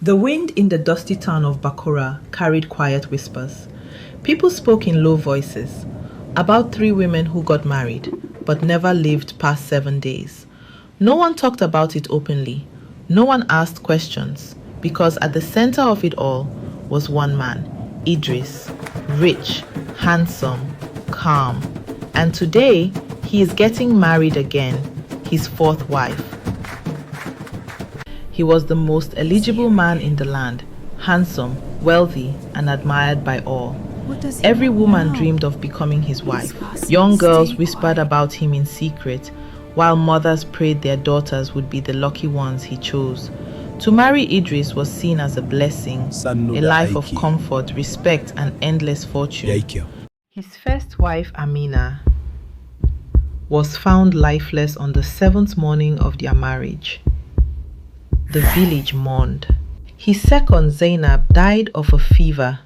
The wind in the dusty town of Bakura carried quiet whispers. People spoke in low voices about 3 women who got married but never lived past 7 days. No one talked about it openly. No one asked questions because at the center of it all was one man, Idris, rich, handsome, calm. And today he is getting married again, his 4th wife. He was the most eligible man in the land, handsome, wealthy, and admired by all. Every woman dreamed of becoming his wife. Young girls whispered about him in secret, while mothers prayed their daughters would be the lucky ones he chose. To marry Idris was seen as a blessing, a life of comfort, respect, and endless fortune. His first wife, Amina, was found lifeless on the 7th morning of their marriage. The village mourned. His second, Zainab, died of a fever.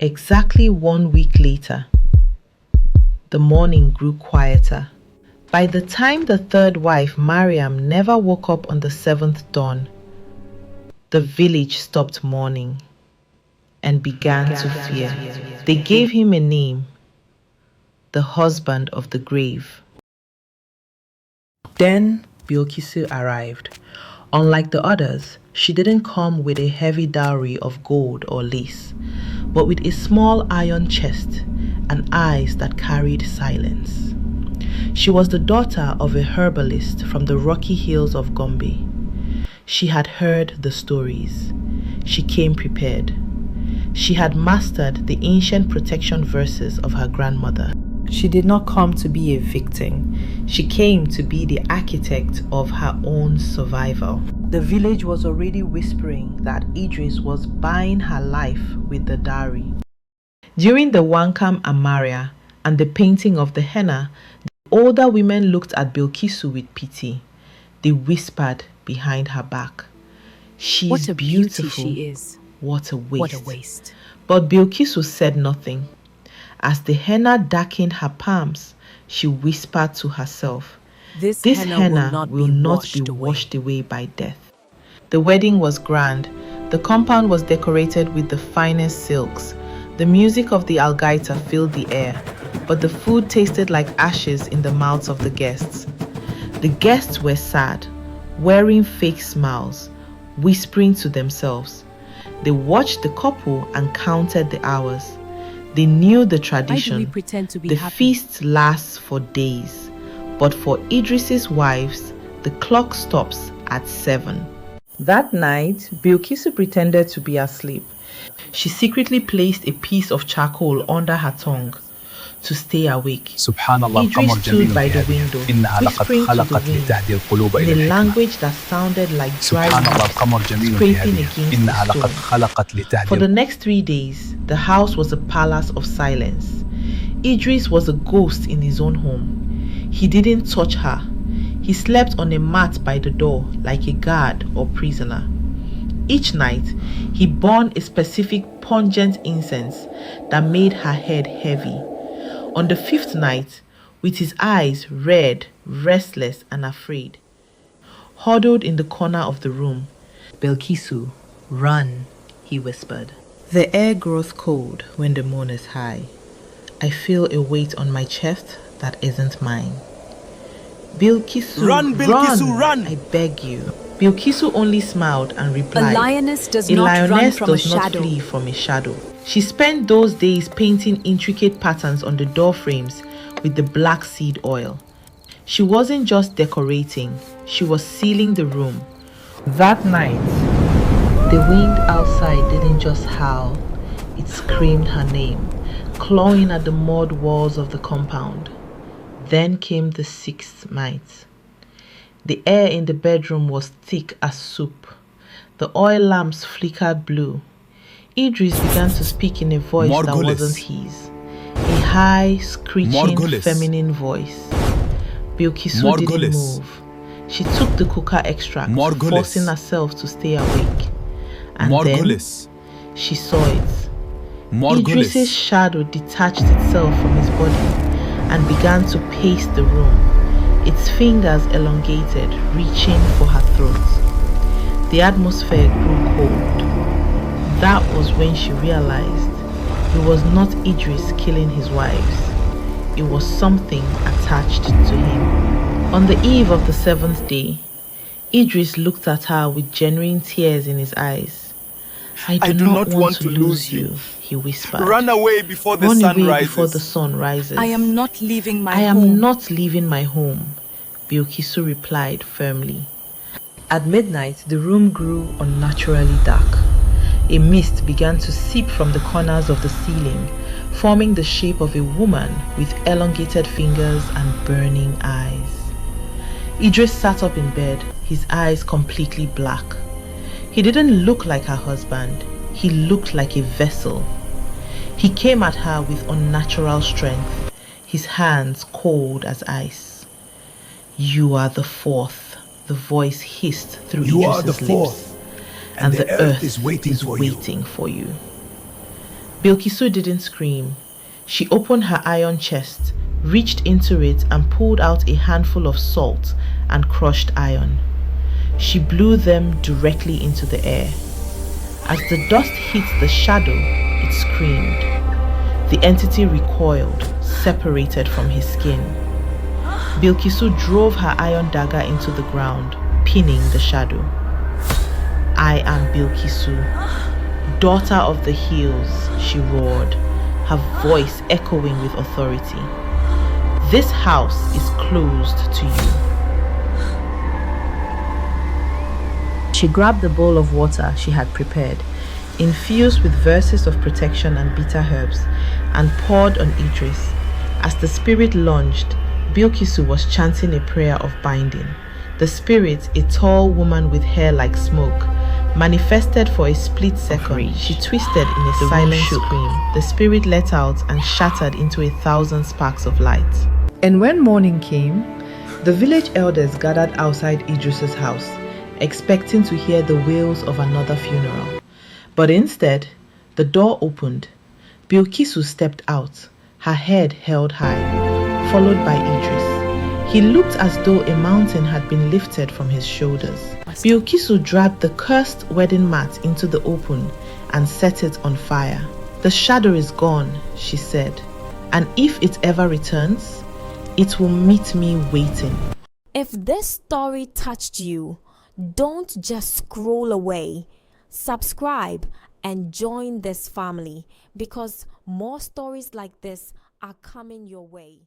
Exactly 1 week later, the mourning grew quieter. By the time the 3rd wife, Mariam, never woke up on the 7th dawn, the village stopped mourning and began to fear. They gave him a name, the husband of the grave. Then Bilkisu arrived. Unlike the others, she didn't come with a heavy dowry of gold or lace, but with a small iron chest and eyes that carried silence. She was the daughter of a herbalist from the rocky hills of Gombe. She had heard the stories. She came prepared. She had mastered the ancient protection verses of her grandmother. She did not come to be a victim. She came to be the architect of her own survival. The village was already whispering that Idris was buying her life with the dowry. During the Wankam Amaria and the painting of the henna, the older women looked at Bilkisu with pity. They whispered behind her back, "She's what a beautiful. Beauty she is. What a waste." What a waste. But Bilkisu said nothing. As the henna darkened her palms, she whispered to herself, This henna will not be washed away by death." The wedding was grand. The compound was decorated with the finest silks. The music of the algaita filled the air, but the food tasted like ashes in the mouths of the guests. The guests were sad, wearing fake smiles, whispering to themselves. They watched the couple and counted the hours. They knew the tradition. Why do we pretend to be the happy? feast lasts for days, but for Idris's wives, the clock stops at 7. That night, Bilkisu pretended to be asleep. She secretly placed a piece of charcoal under her tongue to stay awake. Idris stood by the window, whispering to the wind in a language that sounded like dry leaves scraping against the stone. For the next 3 days, the house was a palace of silence. Idris was a ghost in his own home. He didn't touch her. He slept on a mat by the door like a guard or prisoner. Each night, he burned a specific pungent incense that made her head heavy. On the 5th night, with his eyes red, restless, and afraid, huddled in the corner of the room, "Bilkisu, run," he whispered. The air grows cold when the moon is high. I feel a weight on my chest that isn't mine. "Bilkisu, run, Bilkisu, run! I beg you." Bilkisu only smiled and replied, "A lioness does not run from a shadow." Flee from a shadow. She spent those days painting intricate patterns on the door frames with the black seed oil. She wasn't just decorating, she was sealing the room. That night, the wind outside didn't just howl, it screamed her name, clawing at the mud walls of the compound. Then came the 6th night. The air in the bedroom was thick as soup. The oil lamps flickered blue. Idris began to speak in a voice that wasn't his. A high, screeching, feminine voice. Bilkisu didn't move. She took the cooker extract, forcing herself to stay awake. And then she saw it. Idris's shadow detached itself from his body and began to pace the room, its fingers elongated, reaching for her throat. The atmosphere grew cold. That was when she realized it was not Idris killing his wives. It was something attached to him. On the eve of the 7th day, Idris looked at her with genuine tears in his eyes. I do not want to lose you, he whispered. Run away before the Run sun away rises. before the sun rises. I am not leaving my I home. am not leaving my home, Bilkisu replied firmly. At midnight, the room grew unnaturally dark. A mist began to seep from the corners of the ceiling, forming the shape of a woman with elongated fingers and burning eyes. Idris sat up in bed, his eyes completely black. He didn't look like her husband. He looked like a vessel. He came at her with unnatural strength, his hands cold as ice. You are the fourth, the voice hissed through Idris's lips. And the earth is waiting for you. Bilkisu didn't scream. She opened her iron chest, reached into it and pulled out a handful of salt and crushed iron. She blew them directly into the air. As the dust hit the shadow, it screamed. The entity recoiled, separated from his skin. Bilkisu drove her iron dagger into the ground, pinning the shadow. I am Bilkisu, daughter of the hills, she roared, her voice echoing with authority. This house is closed to you. She grabbed the bowl of water she had prepared, infused with verses of protection and bitter herbs, and poured on Idris. As the spirit lunged, Bilkisu was chanting a prayer of binding. The spirit, a tall woman with hair like smoke, manifested for a split second. She twisted in a silent scream. The spirit let out and shattered into 1,000 sparks of light. And when morning came, the village elders gathered outside Idris's house, expecting to hear the wails of another funeral. But instead, the door opened. Bilkisu stepped out, her head held high, followed by Idris. He looked as though a mountain had been lifted from his shoulders. Bilkisu dragged the cursed wedding mat into the open and set it on fire. The shadow is gone, she said, and if it ever returns, it will meet me waiting. If this story touched you, don't just scroll away. Subscribe and join this family because more stories like this are coming your way.